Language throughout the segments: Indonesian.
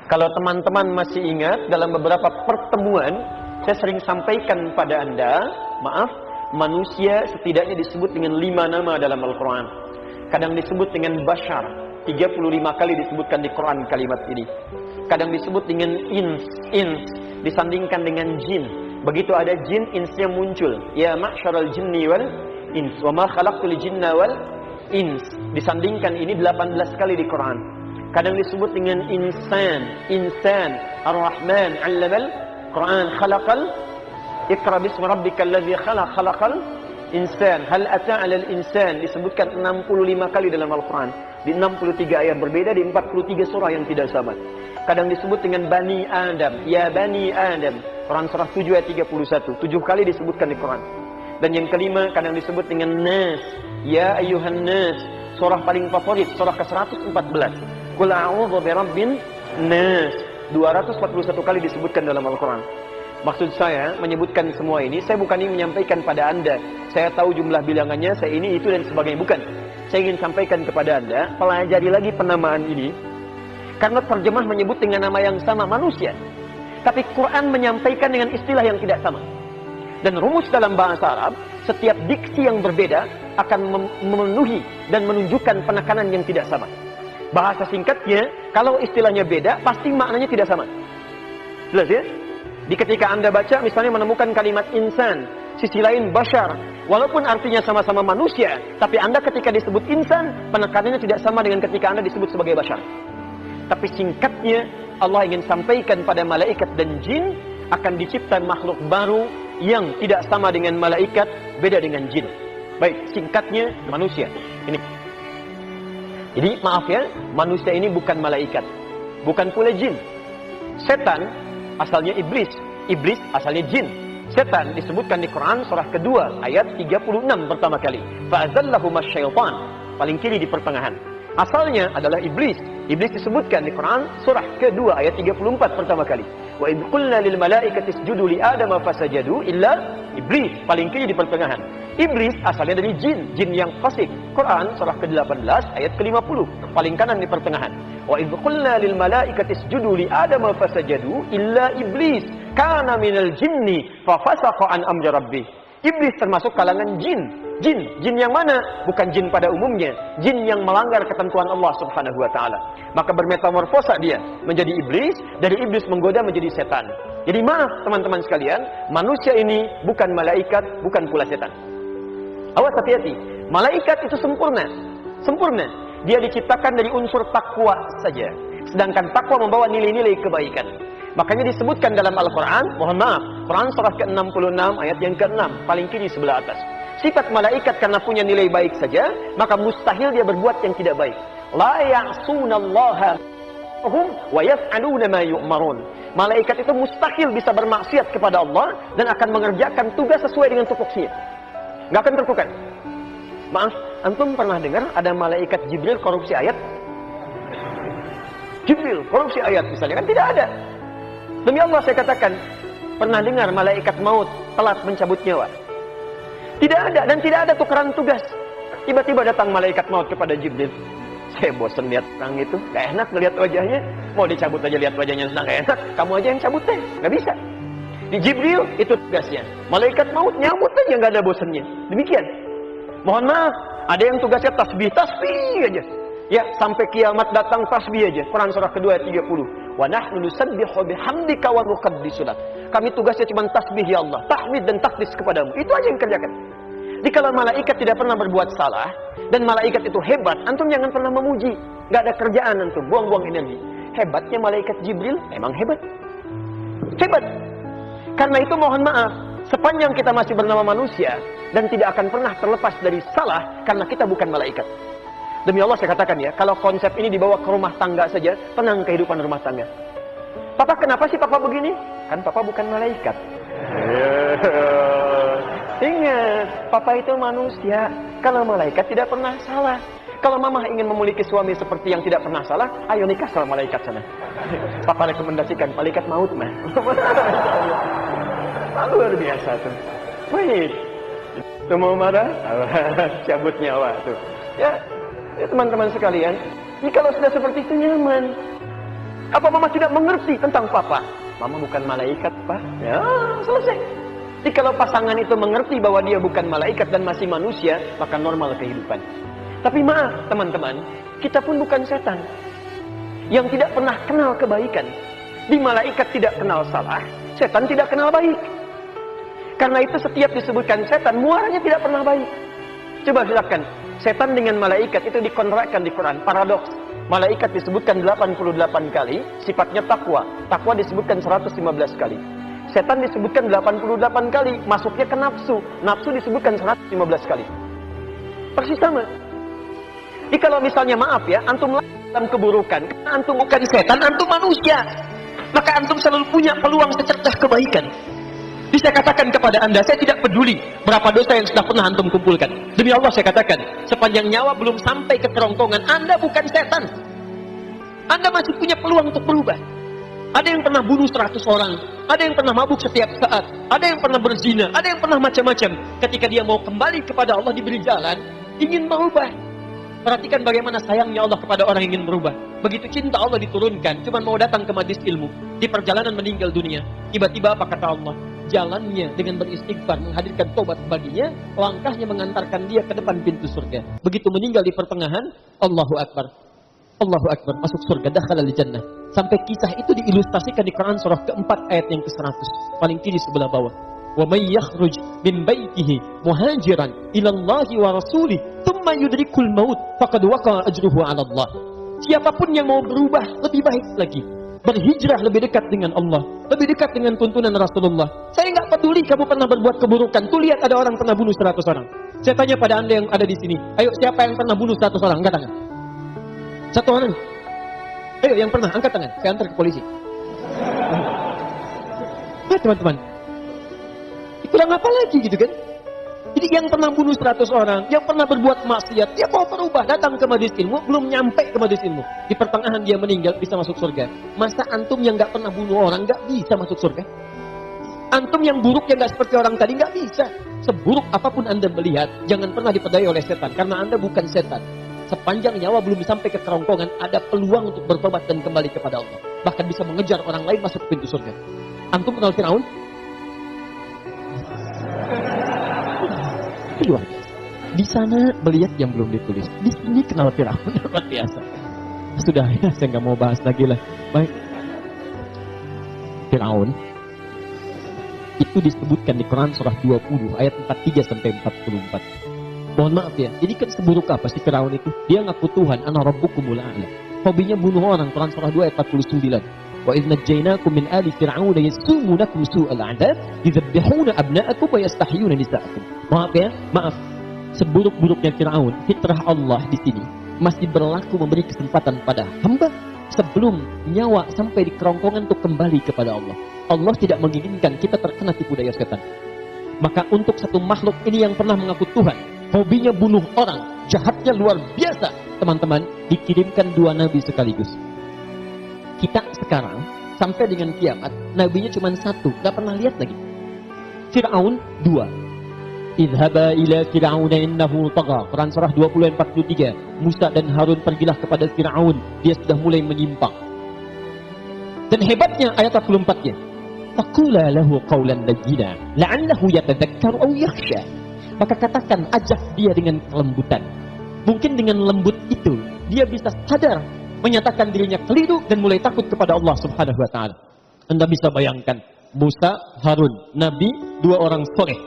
Kalau teman-teman masih ingat, dalam beberapa pertemuan saya sering sampaikan pada Anda, maaf, manusia setidaknya disebut dengan 5 nama dalam Al-Quran. Kadang disebut dengan bashar, 35 kali disebutkan di Quran kalimat ini. Kadang disebut dengan ins, disandingkan dengan jin. Begitu ada jin, insnya muncul. Ya ma'syaral jinni wal ins, wa ma khalaqtul jinna wal ins. Disandingkan ini 18 kali di Quran. Kadang disebut dengan insan, ar-Rahman, 'allamal Quran, khalaqal Iqra bismi rabbikal ladzi khalaqal insan. Hal ata 'alal insan disebutkan 65 kali dalam Al-Quran. Di 63 ayat berbeda, di 43 surah yang tidak sama. Kadang disebut dengan Bani Adam, ya Bani Adam. Quran surah 7 ayat 31. 7 kali disebutkan di Quran. Dan yang kelima kadang disebut dengan Nas, ya ayyuhan nas. Surah paling favorit, surah ke-114. Qul a'udzu birabbin nas. 241 kali disebutkan dalam Al-Quran. Maksud saya menyebutkan semua ini, saya bukan ingin menyampaikan pada Anda saya tahu jumlah bilangannya, saya ini, itu, dan sebagainya. Bukan. Saya ingin sampaikan kepada Anda, pelajari lagi penamaan ini. Karena terjemah menyebut dengan nama yang sama, manusia. Tapi Quran menyampaikan dengan istilah yang tidak sama. Dan rumus dalam bahasa Arab, setiap diksi yang berbeda akan memenuhi dan menunjukkan penekanan yang tidak sama. Bahasa singkatnya, kalau istilahnya beda, pasti maknanya tidak sama. Jelas ya? Di ketika Anda baca, misalnya menemukan kalimat insan, sisi lain bashar. Walaupun artinya sama-sama manusia, tapi Anda ketika disebut insan, penekanannya tidak sama dengan ketika Anda disebut sebagai bashar. Tapi singkatnya, Allah ingin sampaikan pada malaikat dan jin, akan dicipta makhluk baru yang tidak sama dengan malaikat, beda dengan jin. Baik, singkatnya manusia. Ini. Jadi maaf ya, manusia ini bukan malaikat, bukan pula jin. Setan asalnya iblis, iblis asalnya jin. Setan disebutkan di Quran surah kedua ayat 36 pertama kali. Fa'azallahuma syaitan, paling kiri di pertengahan. Asalnya adalah iblis. Iblis disebutkan di Quran surah kedua ayat 34 pertama kali. Wa idh qulna lil malaikati isjudu li adama fasajadu illa iblis, paling kiri di pertengahan. Iblis asalnya dari jin, jin yang fasik. Quran surah ke-18 ayat ke-50, paling kanan di pertengahan. Wa idh qulna lil malaikati isjudu li adama fasajadu illa iblis kana minal jinni fa fasaqa an amri rabbih. Iblis termasuk kalangan jin. Jin yang mana? Bukan jin pada umumnya, jin yang melanggar ketentuan Allah Subhanahu wa taala. Maka bermetamorfosa dia menjadi iblis, dari iblis menggoda menjadi setan. Jadi maaf teman-teman sekalian, manusia ini bukan malaikat, bukan pula setan. Awas, hati-hati. Malaikat itu sempurna. Sempurna. Dia diciptakan dari unsur takwa saja. Sedangkan takwa membawa nilai-nilai kebaikan. Makanya disebutkan dalam Al-Quran, mohon maaf, Quran surah ke-66 ayat yang ke-6, paling kiri sebelah atas. Sifat malaikat karena punya nilai baik saja, maka mustahil dia berbuat yang tidak baik. La ya'sunallaha wa yaf'aluna ma yu'marun. Malaikat itu mustahil bisa bermaksiat kepada Allah dan akan mengerjakan tugas sesuai dengan tupoksinya. Nggak akan tertukar. Maaf, antum pernah dengar ada malaikat Jibril korupsi ayat? Jibril korupsi ayat misalnya, kan tidak ada. Demi Allah saya katakan, pernah dengar malaikat maut telat mencabut nyawa? Tidak ada, dan tidak ada tukeran tugas. Tiba-tiba datang malaikat maut kepada Jibril. Saya bosan lihat orang itu, gak enak melihat wajahnya. Mau dicabut aja, lihat wajahnya senang, gak enak. Kamu aja yang cabut deh, gak bisa. Di Jibril itu tugasnya. Malaikat maut nyambut aja, gak ada bosannya. Demikian. Mohon maaf, ada yang tugasnya tasbih aja. Ya, sampai kiamat datang tasbih aja. Quran surah kedua ayat 30. Wa nahnu nusabbihu bihamdika wa nuqaddisu lak. Kami tugasnya cuma tasbih ya Allah, tahmid dan takdis kepadamu. Itu aja yang kerjakan. Jadi kalau malaikat tidak pernah berbuat salah dan malaikat itu hebat, antum jangan pernah memuji. Enggak ada kerjaan antum, buang-buang energi. Hebatnya malaikat Jibril memang hebat. Hebat. Karena itu mohon maaf, sepanjang kita masih bernama manusia dan tidak akan pernah terlepas dari salah karena kita bukan malaikat. Demi Allah saya katakan ya, kalau konsep ini dibawa ke rumah tangga saja, tenang kehidupan rumah tangga. Papa, kenapa sih papa begini? Kan papa bukan malaikat. Ingat, papa itu manusia. Kalau malaikat tidak pernah salah. Kalau mama ingin memiliki suami seperti yang tidak pernah salah, ayo nikah sama malaikat sana. Papa rekomendasikan malaikat maut mah. Luar biasa tuh. Wait, tuh mau marah? Cabut nyawa tuh. Ya teman-teman sekalian, ini kalau sudah seperti itu nyaman. Apa mama tidak mengerti tentang papa? Mama bukan malaikat, Pak. Ya, selesai. Jadi kalau pasangan itu mengerti bahwa dia bukan malaikat dan masih manusia, maka normal kehidupan. Tapi maaf, teman-teman, kita pun bukan setan yang tidak pernah kenal kebaikan. Di malaikat tidak kenal salah, setan tidak kenal baik. Karena itu setiap disebutkan setan, muaranya tidak pernah baik. Coba silakan, setan dengan malaikat itu dikontrakkan di Quran, paradoks. Malaikat disebutkan 88 kali, sifatnya takwa. Takwa disebutkan 115 kali. Setan disebutkan 88 kali, masuknya ke nafsu. Nafsu disebutkan 115 kali. Persis sama. Jadi kalau misalnya maaf ya, antum dalam keburukan, karena antum bukan setan, antum manusia. Maka antum selalu punya peluang secercah kebaikan. Jadi saya katakan kepada anda, saya tidak peduli berapa dosa yang sudah pernah antum kumpulkan. Demi Allah saya katakan, sepanjang nyawa belum sampai ke kerongkongan, anda bukan setan. Anda masih punya peluang untuk berubah. Ada yang pernah bunuh 100 orang, ada yang pernah mabuk setiap saat, ada yang pernah berzina, ada yang pernah macam-macam. Ketika dia mau kembali kepada Allah diberi jalan, ingin berubah. Perhatikan bagaimana sayangnya Allah kepada orang yang ingin berubah. Begitu cinta Allah diturunkan, cuma mau datang ke majlis ilmu, di perjalanan meninggal dunia. Tiba-tiba apa kata Allah? Jalannya dengan beristighfar, menghadirkan tobat baginya, langkahnya mengantarkan dia ke depan pintu surga. Begitu meninggal di pertengahan, Allahu Akbar. Allahu Akbar, masuk surga, dakhala al-jannah. Sampai kisah itu diilustrasikan di Quran surah keempat ayat yang ke-100. Paling kiri sebelah bawah. Wa may yakhruj min baitihi muhajiran ila Allah wa rasulih thumma yudrikul maut faqad waqa'a ajruhu 'ala Allah. Siapapun yang mau berubah lebih baik lagi, berhijrah lebih dekat dengan Allah, lebih dekat dengan tuntunan Rasulullah. Saya nggak peduli kamu pernah berbuat keburukan. Tuh lihat ada orang pernah bunuh 100 orang. Saya tanya pada anda yang ada di sini, ayo siapa yang pernah bunuh 100 orang? Angkat tangan. 1 orang. Ayo yang pernah, angkat tangan. Saya antar ke polisi. Ya teman-teman, kurang apa lagi gitu kan? Jadi yang pernah bunuh 100 orang, yang pernah berbuat maksiat, dia mau berubah, datang ke majelis ilmu, belum nyampe ke majelis ilmu. Di pertengahan dia meninggal, bisa masuk surga. Masa antum yang gak pernah bunuh orang, gak bisa masuk surga? Antum yang buruk, yang gak seperti orang tadi, gak bisa. Seburuk apapun anda melihat, jangan pernah diperdaya oleh setan, karena anda bukan setan. Sepanjang nyawa belum sampai ke kerongkongan, ada peluang untuk bertobat dan kembali kepada Allah. Bahkan bisa mengejar orang lain masuk ke pintu surga. Antum kenal Firaun? Luar biasa. Di sana melihat yang belum ditulis. Di sini kenal Firaun, luar biasa. Sudah ya, saya nggak mau bahas lagi lah. Baik. Firaun itu disebutkan di Quran surah 20 ayat 43 sampai 44. Mohon maaf ya, ini kan seburuk apa sih Firaun itu? Dia ngaku Tuhan, ana rabbukumul a'la. Hobinya bunuh orang, Quran surah 2 ayat 49. Wa idh najjaynakum min ali fir'auna yasumunakum su'al 'adzab yadhbihuna abna'akum wa yastahyuna nisa'akum. Maaf ya, maaf. Seburuk-buruknya Firaun, fitrah Allah di sini masih berlaku memberi kesempatan pada hamba sebelum nyawa sampai di kerongkongan untuk kembali kepada Allah. Allah tidak menginginkan kita terkena tipu daya setan. Maka untuk satu makhluk ini yang pernah mengaku Tuhan, hobinya bunuh orang, jahatnya luar biasa, teman-teman, dikirimkan 2 nabi sekaligus. Kita sekarang sampai dengan kiamat, nabinya cuma 1, gak pernah lihat lagi. Fir'aun 2. Idhaba ila Fir'auna innahu tagha. Quran surah 20 ayat 43. Musa dan Harun pergilah kepada Fir'aun, dia sudah mulai menyimpang. Dan hebatnya ayat 44-nya. Faqula lahu qawlan layyina la'allahu yatadhakkaru aw yakhsha. Maka katakan, ajak dia dengan kelembutan. Mungkin dengan lembut itu dia bisa sadar, menyatakan dirinya keliru dan mulai takut kepada Allah Subhanahu wa taala. Anda bisa bayangkan Musa, Harun, nabi, 2 orang soleh,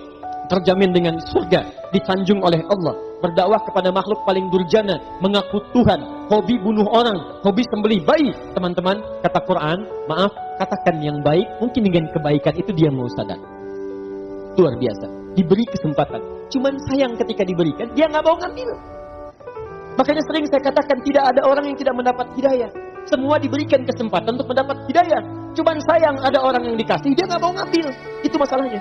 terjamin dengan surga, disanjung oleh Allah, berdakwah kepada makhluk paling durjana, mengaku Tuhan, hobi bunuh orang, hobi sembelih bayi. Teman-teman, kata Quran, maaf, katakan yang baik, mungkin dengan kebaikan itu dia mau sadar. Luar biasa, diberi kesempatan. Cuman sayang ketika diberikan, dia nggak mau ngambil. Makanya sering saya katakan tidak ada orang yang tidak mendapat hidayah. Semua diberikan kesempatan untuk mendapat hidayah. Cuman sayang ada orang yang dikasih, dia nggak mau ngambil. Itu masalahnya.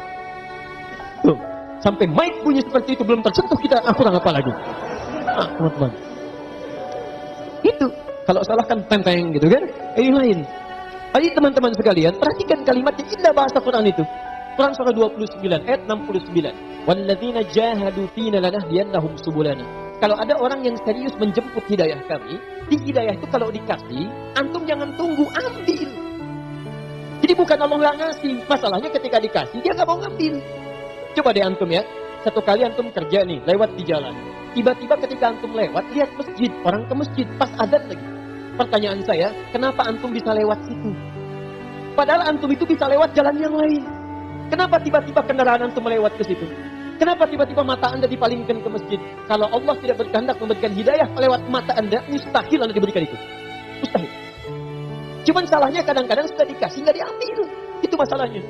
Tuh, sampai mic bunyi seperti itu belum tersentuh kita, kurang apa lagi? Teman-teman. Itu kalau salah kan tenteng gitu kan? Ini lain. Jadi teman-teman sekalian, perhatikan kalimatnya, indah bahasa Quran itu. Quran surah 29 ayat 69. Walladzina jahadu fina lanahdiyannahum subulana. kalau ada orang yang serius menjemput hidayah kami, di hidayah itu kalau dikasih, antum jangan tunggu, ambil. Jadi bukan Allah nggak ngasih, masalahnya ketika dikasih dia nggak mau ngambil. Coba deh antum ya, satu kali antum kerja nih, lewat di jalan. Tiba-tiba ketika antum lewat, lihat masjid, orang ke masjid, pas adzan lagi. Pertanyaan saya, kenapa antum bisa lewat situ? Padahal antum itu bisa lewat jalan yang lain. Kenapa tiba-tiba kendaraan antum melewat ke situ? Kenapa tiba-tiba mata anda dipalingkan ke masjid? Kalau Allah tidak berkehendak memberikan hidayah lewat mata anda, mustahil anda diberikan itu. Mustahil. Cuman salahnya kadang-kadang sudah dikasih, nggak diambil. Itu masalahnya.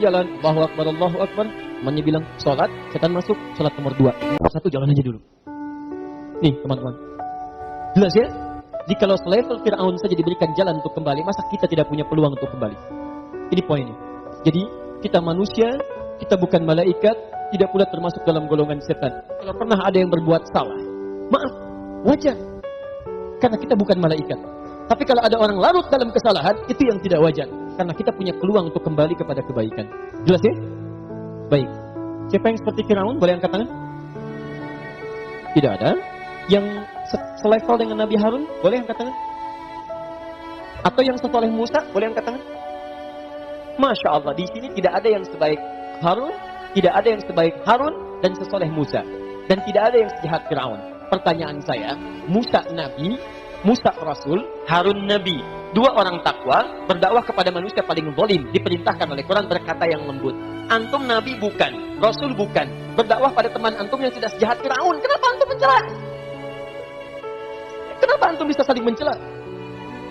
Jalan, Allahu Akbar, Allahu Akbar. Temannya bilang, sholat, setan masuk, sholat nomor 2. Nomor 1 jalan aja dulu. Nih teman-teman. Jelas ya? Jikalau selevel Fir'aun saja diberikan jalan untuk kembali, masa kita tidak punya peluang untuk kembali? Ini poinnya. Jadi, kita manusia, kita bukan malaikat, tidak pula termasuk dalam golongan setan. Kalau pernah ada yang berbuat salah, maaf, wajar. Karena kita bukan malaikat. Tapi kalau ada orang larut dalam kesalahan, itu yang tidak wajar. Karena kita punya peluang untuk kembali kepada kebaikan. Jelas ya? Baik. Siapa yang seperti Fir'aun? Boleh angkat tangan? Tidak ada. Yang selevel dengan Nabi Harun? Boleh angkat tangan? Atau yang sesoleh Musa? Boleh angkat tangan? Masya Allah, di sini tidak ada yang sebaik Harun, tidak ada yang sebaik Harun dan sesoleh Musa. Dan tidak ada yang sejahat Fir'aun. Pertanyaan saya, Musa Nabi, Musa Rasul, Harun Nabi. Dua orang takwa, berdakwah kepada manusia paling zalim, diperintahkan oleh Quran berkata yang lembut. Antum Nabi bukan, Rasul bukan. Berdakwah pada teman antum yang tidak sejahat Fir'aun. Kenapa antum mencela? Kenapa antum bisa saling mencela?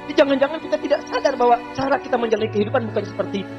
Jangan-jangan kita tidak sadar bahwa cara kita menjalani kehidupan bukan seperti itu.